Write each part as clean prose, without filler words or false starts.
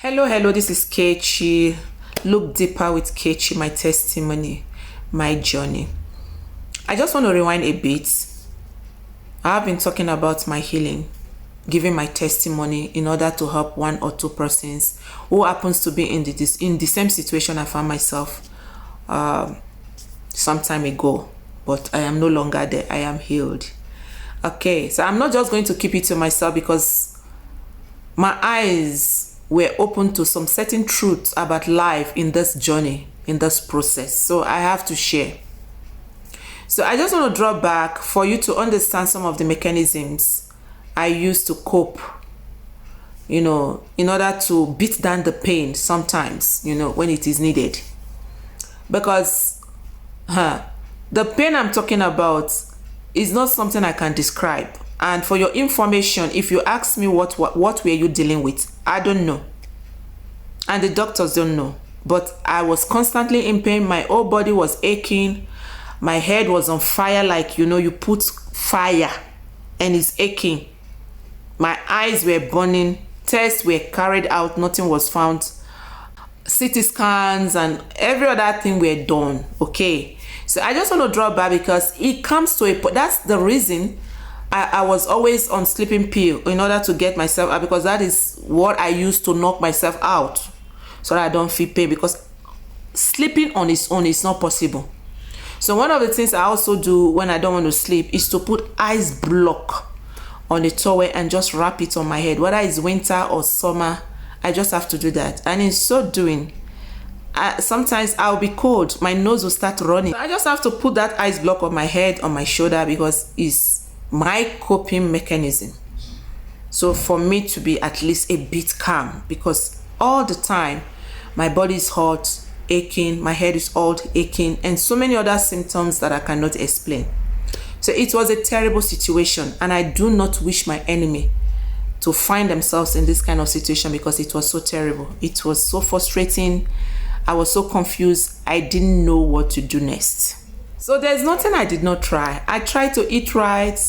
Hello, this is Kechi. Look deeper with Kechi, my testimony, my journey. I just want to rewind a bit. I have been talking about my healing, giving my testimony in order to help one or two persons who happens to be in the same situation I found myself some time ago, but I am no longer there. I am healed. Okay, so I'm not just going to keep it to myself because my eyes were open to some certain truths about life in this journey, in this process. So I have to share. So I just want to draw back for you to understand some of the mechanisms I use to cope, in order to beat down the pain sometimes, when it is needed. Because the pain I'm talking about is not something I can describe. And for your information, if you ask me what were you dealing with, I don't know. And the doctors don't know. But I was constantly in pain. My whole body was aching. My head was on fire, like, you put fire and it's aching. My eyes were burning. Tests were carried out. Nothing was found. CT scans and every other thing were done. Okay. So I just want to draw back because it comes to that's the reason I was always on sleeping pill in order to get myself out, because that is what I used to knock myself out so that I don't feel pain, because sleeping on its own is not possible. So one of the things I also do when I don't want to sleep is to put ice block on the towel and just wrap it on my head. Whether it's winter or summer, I just have to do that. And in so doing, sometimes I'll be cold. My nose will start running. So I just have to put that ice block on my head, on my shoulder, because it's my coping mechanism. So for me to be at least a bit calm, because all the time my body is hot, aching, my head is all aching, and so many other symptoms that I cannot explain. So it was a terrible situation, and I do not wish my enemy to find themselves in this kind of situation, because it was so terrible. It was so frustrating. I was so confused. I didn't know what to do next. So there's nothing I did not try. I tried to eat right.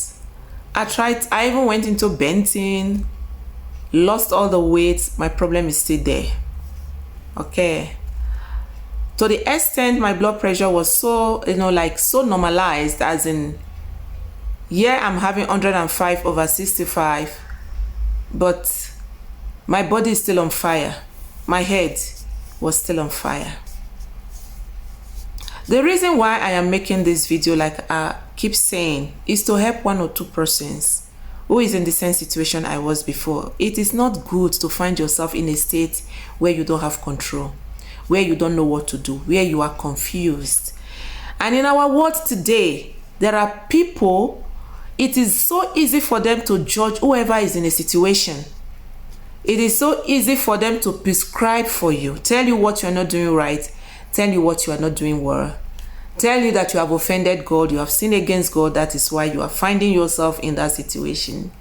I even went into Benton, lost all the weight. My problem is still there. Okay. To the extent my blood pressure was so, so normalized, as in, I'm having 105/65, but my body is still on fire. My head was still on fire. The reason why I am making this video, like I keep saying, is to help one or two persons who is in the same situation I was before. It is not good to find yourself in a state where you don't have control, where you don't know what to do, where you are confused. And in our world today, there are people, it is so easy for them to judge whoever is in a situation. It is so easy for them to prescribe for you, tell you what you are not doing right, tell you what you are not doing well, tell you that you have offended God, you have sinned against God, that is why you are finding yourself in that situation.